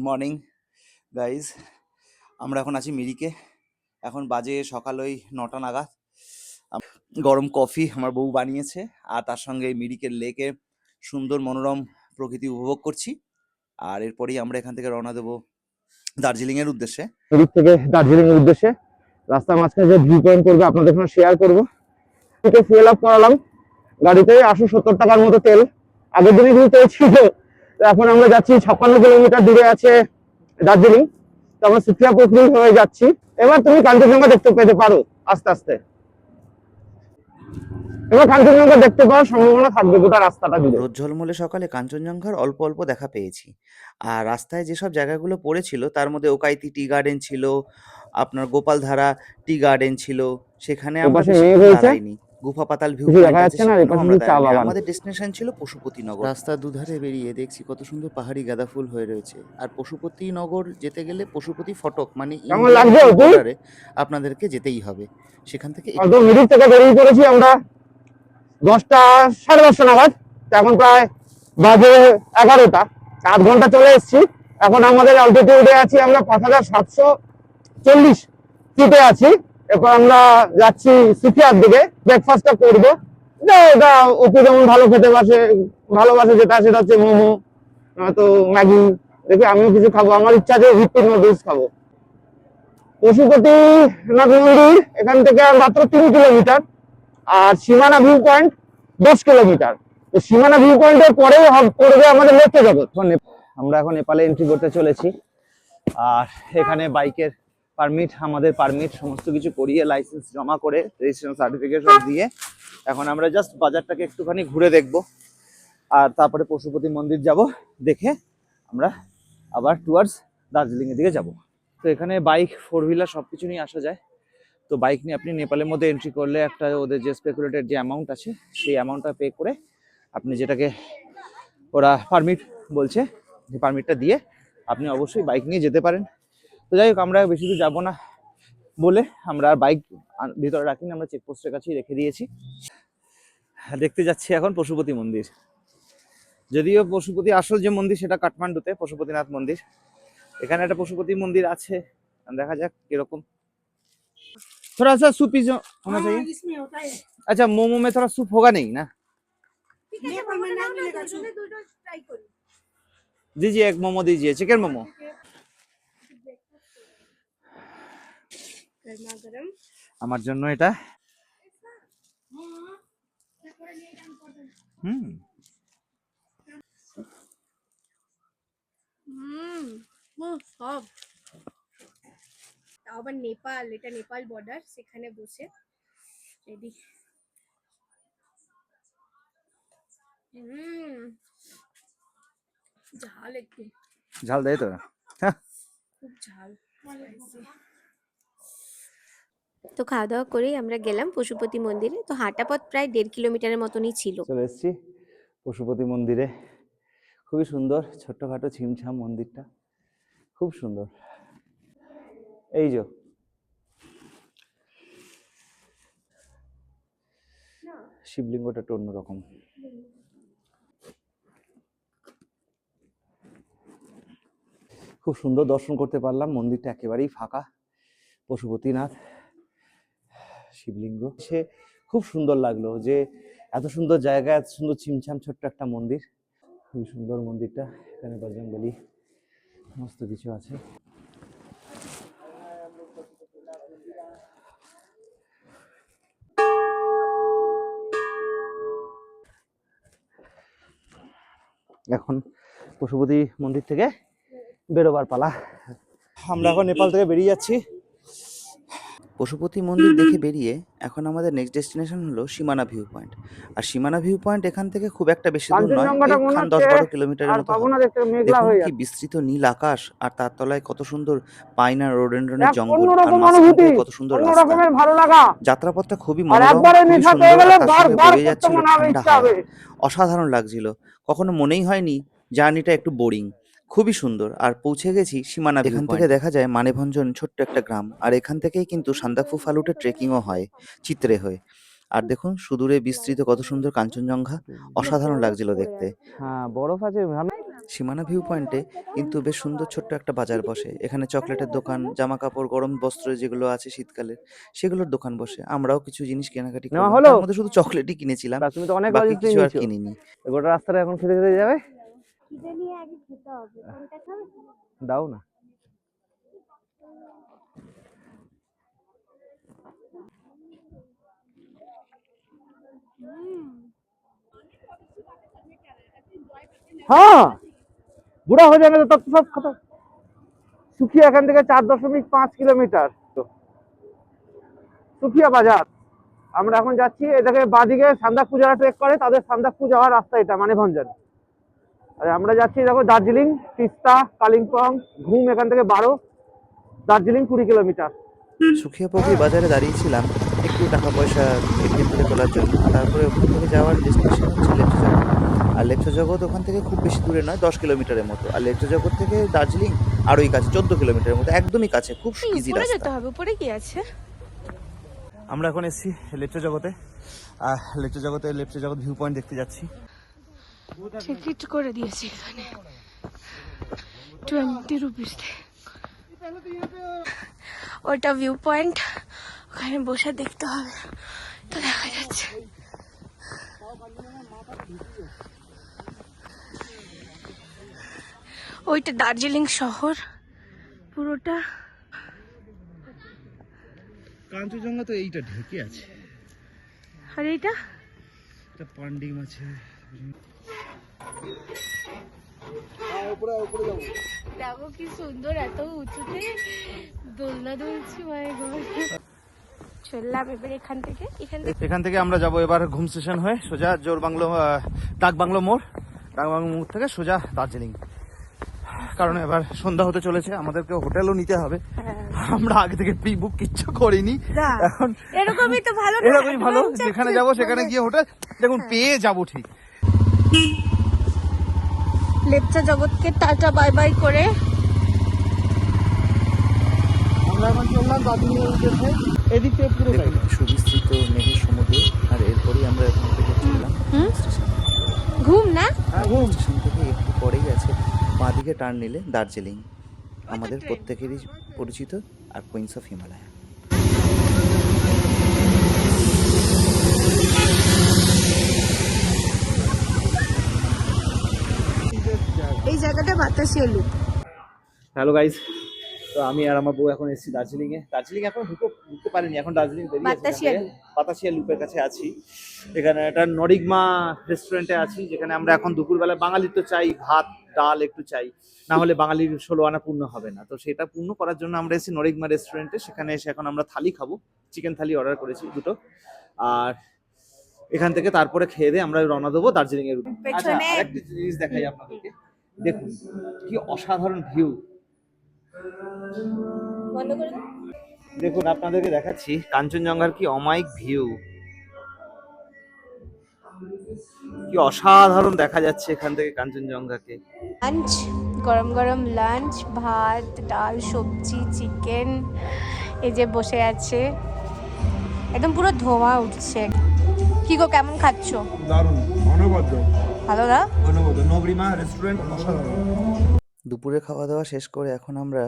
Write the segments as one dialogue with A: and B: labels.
A: Morning guys. আমরা এখন আছি মিরিকে। এখন বাজে সকাল ওই 9টা নাগাদ। গরম কফি আমার বউ বানিয়েছে, আর তার সঙ্গে মিরিকের লেকে সুন্দর মনোরম প্রকৃতি উপভোগ করছি। আর এরপরেই আমরা এখান থেকে রওনা দেবো দার্জিলিং এর উদ্দেশ্যে।
B: মিরিক থেকে দার্জিলিং এর উদ্দেশ্যে রাস্তার মাঝখানে যে ভিউ পয়েন্ট করবে আপনাদের সঙ্গে শেয়ার করবো। ফুয়েল আপ করালাম গাড়িতে 870 টাকার মতো তেল। আগের দিনে কিন্তু তেল ছিল। এখন আমরা যাচ্ছি 56 কিলোমিটার দূরে আছে দার্জিলিং। তো আমরা সুকিয়া পুকুরি হয়ে যাচ্ছি। এবার তুমি কাঞ্চনজঙ্ঘা দেখতে পেতে পারো আস্তে আস্তে। এবার কাঞ্চনজঙ্ঘা দেখতে পাওয়ার সম্ভাবনা থাকবে গোটা রাস্তাটা জুড়ে।
A: রোদ ঝলমলে সকালে কাঞ্চনজঙ্ঘার অল্প অল্প দেখা পেয়েছি। আর রাস্তায় যেসব জায়গাগুলো পড়েছিল তার মধ্যে ওকাইতি টি গার্ডেন ছিল, আপনার গোপালধারা টি গার্ডেন ছিল। সেখানে আমরা বেশিক্ষণ দাঁড়াইনি। গুফা পাতাল ভিউ পয়েন্ট আছে, সেখানেও আমরা দাঁড়াইনি। আমাদের ডেস্টিনেশন ছিল পশুপতিনগর। রাস্তার দুধারে বেরিয়ে দেখছি কত সুন্দর পাহাড়ি গাঁদা ফুল হয়ে রয়েছে। আর পশুপতিনগর যেতে গেলে পশুপতি ফটক মানে ইন্ডিয়ার বর্ডারে আপনাদেরকে যেতেই হবে। সেখান থেকে
B: মিরিক থেকে বেরিয়ে পড়েছি আমরা 10টা 10:30 নাগাদ। এখন প্রায় বাজে 11টা, 8 ঘন্টা চলে এসেছি। এখন আমাদের অল্টিটিউডে আছি আমরা 5740 ফিটে আছি। এরপর আমরা যাচ্ছি সুকিয়ার দিকে। ব্রেকফাস্টটা করবো। এটা ওকে যেমন ভালোবাসে যেটা সেটা হচ্ছে মোমো, নয়তো ম্যাগি। দেখি আমিও কিছু খাবো, আমার ইচ্ছা আছে ভিত্তির নুডলস খাবো। পশুপতিনাথ মন্দির এখান থেকে মাত্র 3 কিলোমিটার, আর সীমানা ভিউ পয়েন্ট 10 কিলোমিটার। তো সীমানা ভিউ পয়েন্টের পরেই পড়বে আমাদের লেকে জগৎ। আমরা এখন নেপালে এন্ট্রি করতে চলেছি। আর এখানে বাইকের আমাদের পারমিট সমস্ত কিছু করিয়ে, লাইসেন্স জমা করে, রেজিস্ট্রেশন সার্টিফিকেট সব দিয়ে এখন আমরা জাস্ট বাজারটাকে একটুখানি ঘুরে দেখব। আর তারপরে পশুপতি মন্দির যাব, দেখে আমরা আবার টুয়ার্ডস দার্জিলিংয়ের দিকে যাব। তো এখানে বাইক, 4 হুইলার সব কিছু নিয়ে আসা যায়। তো বাইক নিয়ে আপনি নেপালের মধ্যে এন্ট্রি করলে একটা ওদের যে স্পেকুলেটেড যে অ্যামাউন্ট আছে সেই অ্যামাউন্টটা পে করে আপনি যেটাকে ওরা পারমিট বলছে, সেই পারমিটটা দিয়ে আপনি অবশ্যই বাইক নিয়ে যেতে পারেন। তো যাই হোক, আমরা বেশি দূর যাবো না বলে আমরা আর বাইক ভিতরে রাখিনি, আমরা চেকপোস্টের কাছেই রেখে দিয়েছি। দেখতে যাচ্ছি এখন পশুপতি মন্দির। যদিও পশুপতি আসল যে মন্দির সেটা কাঠমান্ডুতে, পশুপতিনাথ মন্দির। এখানে একটা পশুপতি মন্দির আছে, দেখা যাক কিরকম। थोड़ा सा सूप होना चाहिए। इसमें होता है। अच्छा, मोमो में थोड़ा सूप होगा नहीं ना? दीजिए एक मोमो दीजिए, चिकन मोमो। আমার জন্য এটা।
C: সব আবার নেপাল, এটা নেপাল বর্ডার, সেখানে বসে রেডি। ঝাল একটু
A: ঝাল দেয় তো,
C: খুব ঝাল। তো খাওয়া দাওয়া করেই আমরা গেলাম পশুপতি মন্দিরে। তো হাঁটা পথ প্রায় 1.5 কিলোমিটারের মতনই ছিল।
A: চলে এসেছি পশুপতি মন্দিরে। খুবই সুন্দর, ছোট্টখাটো ছিমছাম মন্দিরটা, খুব সুন্দর। এই যে শিবলিঙ্গটা একটু অন্যরকম। খুব সুন্দর দর্শন করতে পারলাম। মন্দিরটা একেবারেই ফাঁকা। পশুপতিনাথ শিবলিঙ্গ, সে খুব সুন্দর লাগলো যে এত সুন্দর জায়গা, এত সুন্দর ছিমছাম ছোট্ট একটা মন্দির। খুবই সুন্দর মন্দিরটা। এখানে বজরংবলী সমস্ত কিছু আছে। এখন পশুপতি মন্দির থেকে বেরোবার পালা। আমরা এখন নেপাল থেকে বেরিয়ে যাচ্ছি। পশুপতি মন্দির দেখে বেরিয়ে এখন আমাদের নেক্সট ডেস্টিনেশন হলো সীমানা ভিউ পয়েন্ট। আর সীমানা ভিউ পয়েন্ট এখান থেকে খুব একটা বেশি দূর নয়, এখান 10-12 কিলোমিটারের মতো হবে। দেখুন কি বিস্তৃত নীল আকাশ, আর তার তলায় কত সুন্দর পাইন আর রোডেনড্রনের জঙ্গল, আর মাঝখান থেকে কত সুন্দর রাস্তা। যাত্রাপথটা খুবই মনোরম, খুবই সুন্দর, আর তার সঙ্গে বয়ে যাচ্ছিল ঠান্ডা হাওয়া। অসাধারণ লাগছিল। কখনো মনেই হয়নি জার্নিটা একটু বোরিং। খুবই সুন্দর। আর পৌঁছে গেছি সীমানা। এখান থেকে দেখা যায় মানেভঞ্জন ছোট্ট একটা গ্রাম, আর এখান থেকেই কিন্তু সান্দাকফু ফালুটে ট্রেকিংও হয় চিত্রে হয়ে। আর দেখুন সুদূরে বিস্তৃত কত সুন্দর কাঞ্চনজঙ্ঘা, অসাধারণ লাগছিল দেখতে।
B: হ্যাঁ, বরফ আছে।
A: সীমানা ভিউ পয়েন্টে কিন্তু বেশ সুন্দর ছোট্ট একটা বাজার বসে। এখানে চকলেটের দোকান, জামা কাপড়, গরম বস্ত্র যেগুলো আছে শীতকালের, সেগুলোর দোকান বসে। আমরাও কিছু জিনিস কেনাকাটি
B: নেওয়া
A: করলাম।
B: হলো?
A: তার মধ্যে শুধু চকলেটই কিনেছিলাম।
B: তুমি তো অনেক
A: বাকি
B: লজেন্স
A: কিছু আর
B: নিয়েছো।
A: কিনিনি।
B: গোটা রাস্তাটা এখন খেতে খেতে যাবে।
C: খিদে নিয়ে আগে খেতে হবে। কোনটা খাবে?
B: দাও না। हाँ बुरा हो जाएगा तो तब तो सब खत्म। सुखिया এখান থেকে 4.5 কিলোমিটার সুখিয়া বাজার। আমরা এখন যাচ্ছি এটাকে বাঁদিকে সান্দাকফু যারা ট্রেক করে তাদের সান্দাকফু যাওয়ার রাস্তা এটা মানে ভঞ্জন। আর আমরা যাচ্ছি দেখো দার্জিলিং, তিস্তা, কালিম্পং, ঘুম এখান থেকে 12, দার্জিলিং 20 কিলোমিটার।
A: সুখিয়া পুকুরি বাজারে দাঁড়িয়েছিলাম একটু টাকা পয়সা এটিএম থেকে তোলার জন্য। তারপরে ওখান থেকে যাওয়ার ডেস্টিনেশন হচ্ছে লেপচা জগৎ। আর লেপচা জগৎ ওখান থেকে খুব বেশি দূরে নয়, 10 কিলোমিটারের মতো। আর লেপচা জগৎ থেকে দার্জিলিং আরোই কাছে, 14 কিলোমিটারের মতো, একদমই কাছে, খুব ইজি
C: উপরে
A: রাস্তা।
C: যেতে হবে। উপরে কি আছে?
A: আমরা এখন এসেছি লেপচা জগতে। লেপচা জগৎ ভিউ পয়েন্ট দেখতে যাচ্ছি।
C: টিকিট করে দিয়েছি এখানে 20 রুপিস। ওটা ভিউ পয়েন্ট, ওখানে বসে দেখতে হবে। তো দেখা যাচ্ছে ওইটা দার্জিলিং শহর পুরোটা।
A: কাঞ্চনজঙ্ঘা তো এইটা ঢেকে আছে,
C: আর এইটা
A: পান্ডিম আছে।
C: দেখো কি সুন্দর, এত উঁচুতে দোলনা দুলছি। চললাম এবার
A: এখান থেকে আমরা যাব এবার ঘুম স্টেশন হয়ে সোজা ডাক বাংলো মোড় থেকে সোজা দার্জিলিং। কারণ এবার সন্ধ্যা হতে চলেছে, আমাদেরকে হোটেলও নিতে হবে। আমরা আগে থেকে প্রি বুক কিচ্ছু করিনি। এখন
C: এরকমই তো ভালো,
A: এরকমই ভালো, যেখানে যাব সেখানে গিয়ে হোটেল দেখুন পেয়ে যাব ঠিক।
C: লেপচা জগৎকে টাটা বাই বাই করে
B: আমরা এখন চললাম দার্জিলিং এর উদ্দেশ্যে। এদিক থেকে পুরো
A: দেখুন সুবিস্তৃত মেঘের সমুদ্র। আর এরপরেই আমরা এখান থেকে চললাম স্টেশন।
C: ঘুম না
A: স্টেশন থেকে একটু পরেই আছে বাঁ দিকে টার্ন নিলে দার্জিলিং, আমাদের প্রত্যেকেরই পরিচিত আর কুইন্স অফ হিমালয়।
C: এই জায়গাটা বাতাসিয়া লুপ।
B: হ্যালো গাইস, তো আমি আর আমার বউ এখন এসেছি দার্জিলিং এ। দার্জিলিং এখন ঢুকতে পারিনি, এখন দার্জিলিং বাতাসিয়া লুপের কাছে আছি। এখানে একটা নরিগমা রেস্টুরেন্টে আছি, যেখানে আমরা এখন দুপুরবেলা বাঙালির তো চাই ভাত ডাল একটু চাই, না হলে বাঙালির 16 আনা পূর্ণ হবে না। তো সেটা পূর্ণ করার জন্য আমরা এসেছি নরিগমা রেস্টুরেন্টে। সেখানে এসে এখন আমরা থালি খাবো, চিকেন থালি অর্ডার করেছি 2টো। আর এখান থেকে তারপরে খেয়ে দিয়ে আমরা রওনা দেবো দার্জিলিং এর উদ্দেশ্যে। আচ্ছা, আরেকটা জিনিস দেখাই আপনাদেরকে, দেখুন কি অসাধারণ ভিউ। দেখুন আপনাদেরকে দেখাচ্ছি কাঞ্চনজঙ্ঘার কি অমায়িক ভিউ, কি অসাধারণ দেখা যাচ্ছে এখান থেকে কাঞ্চনজঙ্ঘাকে।
C: লাঞ্চ, গরম গরম লাঞ্চ, ভাত ডাল সবজি চিকেন, এই যে বসে আছে, একদম পুরো ধোঁয়া উঠছে। কি গো কেমন খাচ্ছ?
B: দারুণ, অনবদ্য,
C: ভালো না?
B: অনবদ্য। নগরিমা রেস্টুরেন্ট অসাধারণ।
A: দুপুরে খাওয়া দাওয়া শেষ করে এখন আমরা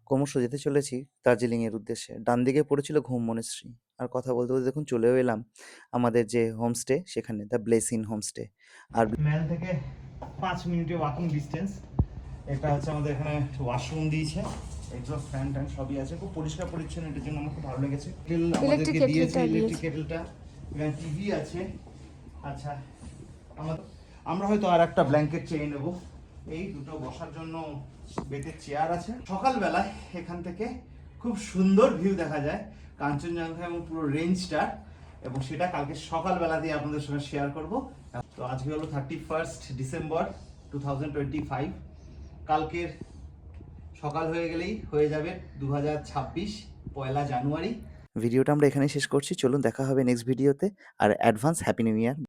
A: ক্রমশ যেতে চলেছি দার্জিলিং এর উদ্দেশ্যে। ডান দিকে পড়েছিল ঘুম মনেশ্রী। আর কথা বলতে বলতে দেখুন চলেও এলাম আমাদের যে হোমস্টে সেখানে, দ্য ব্লেসিন হোমস্টে। আর
D: ম্যাল থেকে 5 মিনিটের ওয়াকিং ডিস্টেন্স। এটা হচ্ছে আমাদের এখানে ওয়াশরুম দিয়েছে, এক্সস্ট ফ্যান ট্যান সবই আছে, খুব পরিষ্কার পরিচ্ছন্ন। এটার জন্য আমার খুব ভালো লেগেছে। আমাদেরকে দিয়েছে ইলেকট্রিক কেটেলটা, এখানে টিভি আছে। আচ্ছা, আমরা হয়তো আর একটা ব্ল্যাঙ্কেট চেয়ে নেব। এই দুটো বসার জন্য বেতের চেয়ার আছে। সকালবেলায় এখান থেকে খুব সুন্দর ভিউ দেখা যায় কাঞ্চনজঙ্ঘা এবং পুরো রেঞ্জটা, এবং সেটা কালকে সকালবেলা দিয়ে আপনাদের সঙ্গে শেয়ার করব। তো আজকে হলো 31 ডিসেম্বর 2025। কালকের সকাল হয়ে গেলেই হয়ে যাবে 2026 পয়লা জানুয়ারি।
A: ভিডিওটা আমরা এখানেই শেষ করছি। চলুন দেখা হবে নেক্সট ভিডিওতে। আর অ্যাডভান্স হ্যাপি নিউ ইয়ার।